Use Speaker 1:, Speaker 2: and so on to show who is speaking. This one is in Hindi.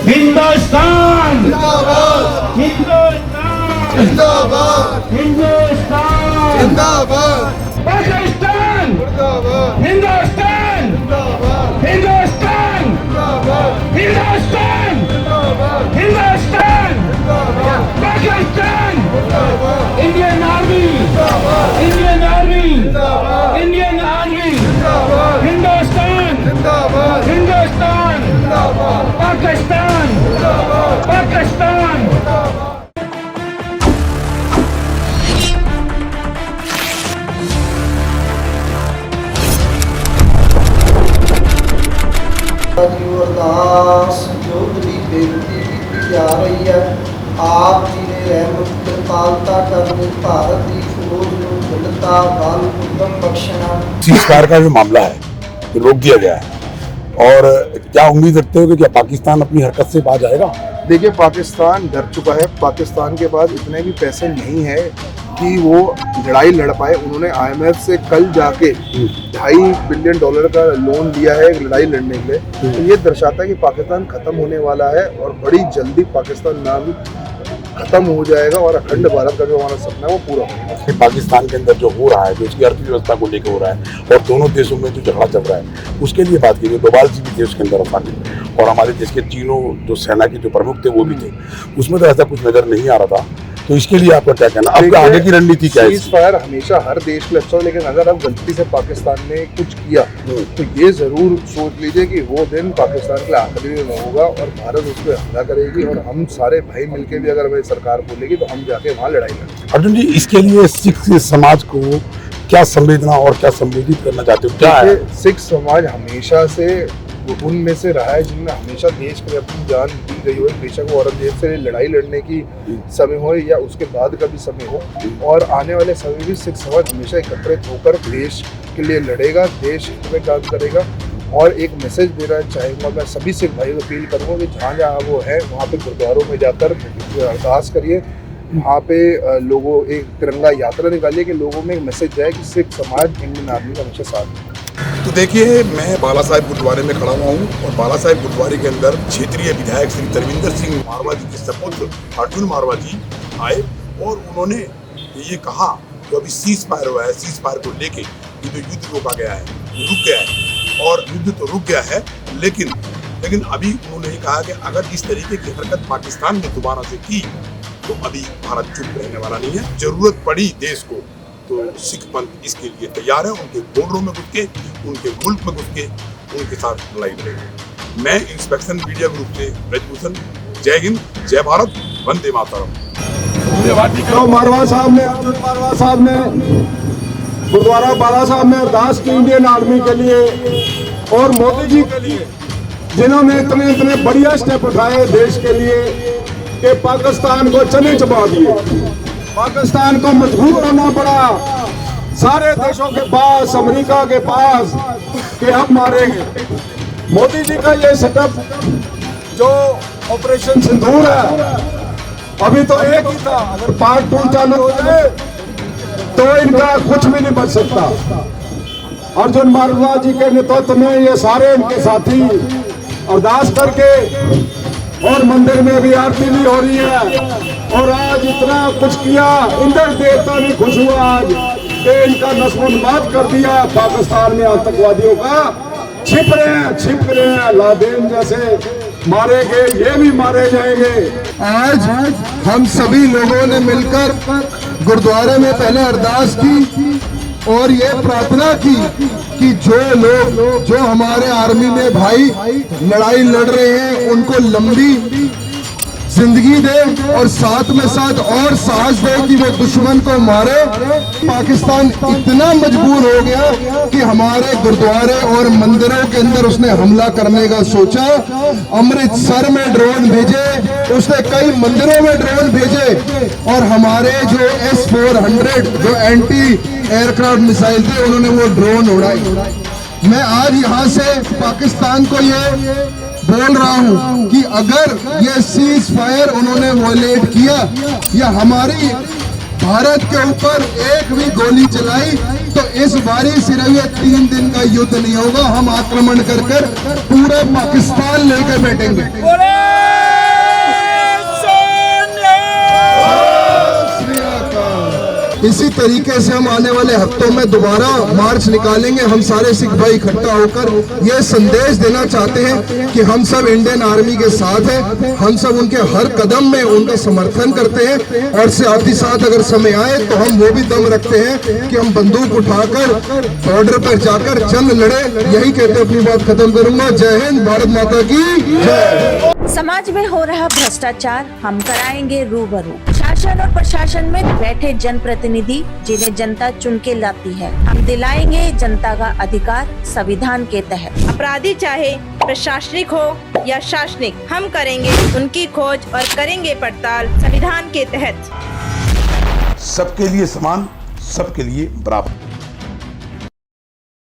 Speaker 1: हिंदुस्तान
Speaker 2: जिंदाबाद
Speaker 1: हिंदुस्तान
Speaker 2: जिंदाबाद
Speaker 1: हिंदुस्तान
Speaker 2: जिंदाबाद
Speaker 1: पाकिस्तान
Speaker 2: जिंदाबाद
Speaker 1: हिंदुस्तान
Speaker 2: जिंदाबाद
Speaker 1: हिंदुस्तान
Speaker 2: जिंदाबाद
Speaker 1: हिंदुस्तान
Speaker 2: जिंदाबाद
Speaker 1: Hindustan Pakistan Indian army Indian army Indian army Hindustan
Speaker 2: जिंदाबाद
Speaker 1: हिंदुस्तान
Speaker 2: जिंदाबाद
Speaker 1: पाकिस्तान पाकिस्तान
Speaker 3: अरदास जो बड़ी बेनती की जा रही है आप जी ने रहमत कृपालता करनी भारत की फौज को दृढ़ता बल उद्यम बख्शना।
Speaker 4: सीज़फायर का जो मामला है ये रोक दिया गया है और क्या उम्मीद रखते हो कि क्या पाकिस्तान अपनी हरकत से बाज आएगा?
Speaker 2: देखिए, पाकिस्तान डर चुका है। पाकिस्तान के पास इतने भी पैसे नहीं है कि वो लड़ाई लड़ पाए। उन्होंने IMF से कल जाके $2.5 बिलियन का लोन लिया है लड़ाई लड़ने के लिए। तो ये दर्शाता है कि पाकिस्तान खत्म होने वाला है और बड़ी जल्दी पाकिस्तान नाम खत्म हो जाएगा और अखंड भारत का जो हमारा सपना है वो पूरा होगा।
Speaker 4: कि पाकिस्तान के अंदर जो हो रहा है, जो उसकी अर्थव्यवस्था को लेकर हो रहा है और दोनों देशों में जो झगड़ा चल रहा है उसके लिए बात कीजिए। डोभाल जी भी थे उसके अंदर शामिल और हमारे देश के तीनों जो सेना के जो प्रमुख थे वो भी थे। उसमें तो ऐसा कुछ नजर नहीं आ रहा था। तो इसके लिए आपका क्या कहना, आपका आगे की रणनीति क्या है?
Speaker 2: सीज़फायर हमेशा हर देश के लिए अच्छा हो, लेकिन अगर अब गलती से पाकिस्तान ने कुछ किया तो ये जरूर सोच लीजिए कि वो दिन पाकिस्तान के लिए आखिरी दिन होगा और भारत उस पर हमला करेगी और हम सारे भाई मिलके भी अगर हमें सरकार बोलेगी तो हम जाके वहाँ लड़ाई लड़ेंगे।
Speaker 4: अर्जुन जी, इसके लिए सिख समाज को क्या संवेदना और क्या संबोधित करना चाहते हो? क्या है?
Speaker 2: सिख समाज हमेशा से उनमें से रहा है जिनमें हमेशा देश के लिए अपनी जान दी गई हो, बेशक वो औरंगजेब से लड़ाई लड़ने की समय हो या उसके बाद का भी समय हो। और आने वाले समय में भी सिख समाज हमेशा एकत्रित होकर देश के लिए लड़ेगा, देश हित में काम करेगा। और एक मैसेज देना चाहूँगा, मैं सभी सिख भाइयों को अपील करूँगा कि जहाँ जहाँ वो है वहाँ पे गुरुद्वारों में जाकर अरदास करिए, वहाँ पे लोगों एक तिरंगा यात्रा निकालिए कि लोगों में एक मैसेज जाए कि सिख समाज इंडियन आर्मी का हमेशा साथ है।
Speaker 4: तो देखिए, मैं बाला साहेब गुरुद्वारे में खड़ा हुआ हूँ और बाला साहेब गुरुद्वारे के अंदर क्षेत्रीय विधायक श्री तरविंदर सिंह मारवा जी के सपुत्र अर्जुन मारवा जी आए और उन्होंने ये कहा कि अभी सीज़फायर हुआ है, सीज़फायर को लेके ये जो युद्ध रोका गया है, रुक गया है और युद्ध तो रुक गया है, लेकिन अभी उन्होंने कहा कि अगर इस तरीके की हरकत पाकिस्तान ने दोबारा से की तो अभी भारत चुप रहने वाला नहीं है। जरूरत पड़ी देश को तो सिख पंथ इसके लिए तैयार है, उनके बॉर्डरों में घुस के, उनके मुल्क में घुस के उनके साथ लड़ाई लड़ेगी। मैं इंस्पेक्शन मीडिया ग्रुप से ब्रजभूषण, जय हिंद, जय भारत, वंदे मातरम।
Speaker 5: मारवा साहब ने, अर्जुन मारवा साहब ने गुरुद्वारा बाला साहब में अरदास की इंडियन आर्मी के लिए और मोदी जी के लिए, जिन्होंने इतने बढ़िया स्टेप उठाए देश के लिए कि पाकिस्तान को चने चबा दिए, पाकिस्तान को मजबूर होना पड़ा सारे देशों के पास, अमेरिका के पास कि हम मारेंगे। मोदी जी का ये सेटअप जो ऑपरेशन सिंदूर है, अभी तो एक ही था, अगर पार्ट 2 चालू हो जाए तो इनका कुछ भी नहीं बच सकता। अर्जुन मारवा जी के नेतृत्व में ये सारे इनके साथी अरदास करके और मंदिर में भी आरती भी हो रही है और आज इतना कुछ किया, इंद्र देवता भी खुश हुआ आज कि इनका नस्ल-ए-नबाद कर दिया। पाकिस्तान में आतंकवादियों का छिप रहे हैं, लादेन जैसे मारे गए, ये भी मारे जाएंगे।
Speaker 2: आज हम सभी लोगों ने मिलकर गुरुद्वारे में पहले अरदास की और ये प्रार्थना की कि जो लोग, जो हमारे आर्मी में भाई लड़ाई लड़ रहे हैं, उनको लंबी जिंदगी दे और साथ में साथ और साहस दे कि वो दुश्मन को मारे। पाकिस्तान इतना मजबूर हो गया कि हमारे गुरुद्वारे और मंदिरों के अंदर उसने हमला करने का सोचा। अमृतसर में ड्रोन भेजे, उसने कई मंदिरों में ड्रोन भेजे और हमारे जो S-400 जो एंटी एयरक्राफ्ट मिसाइल थे उन्होंने वो ड्रोन उड़ाई। मैं आज यहाँ से पाकिस्तान को ये बोल रहा हूँ कि अगर ये सीज फायर उन्होंने वॉयलेट किया या हमारी भारत के ऊपर एक भी गोली चलाई तो इस बारी सिर्फ ये 3 दिन का युद्ध नहीं होगा, हम आक्रमण कर पूरा पाकिस्तान लेकर बैठेंगे। इसी तरीके से हम आने वाले हफ्तों में दोबारा मार्च निकालेंगे। हम सारे सिख भाई इकट्ठा होकर ये संदेश देना चाहते हैं कि हम सब इंडियन आर्मी के साथ हैं, हम सब उनके हर कदम में उनका समर्थन करते हैं और साथ ही साथ अगर समय आए तो हम वो भी दम रखते हैं कि हम बंदूक उठाकर बॉर्डर पर जाकर जंग लड़े। यही कहते अपनी बात खत्म करूंगा। जय हिंद, भारत माता की जय।
Speaker 6: समाज में हो रहा भ्रष्टाचार हम कराएंगे रूबरू। शासन और प्रशासन में बैठे जनप्रतिनिधि जिन्हें जनता चुन के लाती है, हम दिलाएंगे जनता का अधिकार संविधान के तहत।
Speaker 7: अपराधी चाहे प्रशासनिक हो या शासनिक, हम करेंगे उनकी खोज और करेंगे पड़ताल संविधान के तहत।
Speaker 4: सबके लिए समान, सबके लिए बराबर।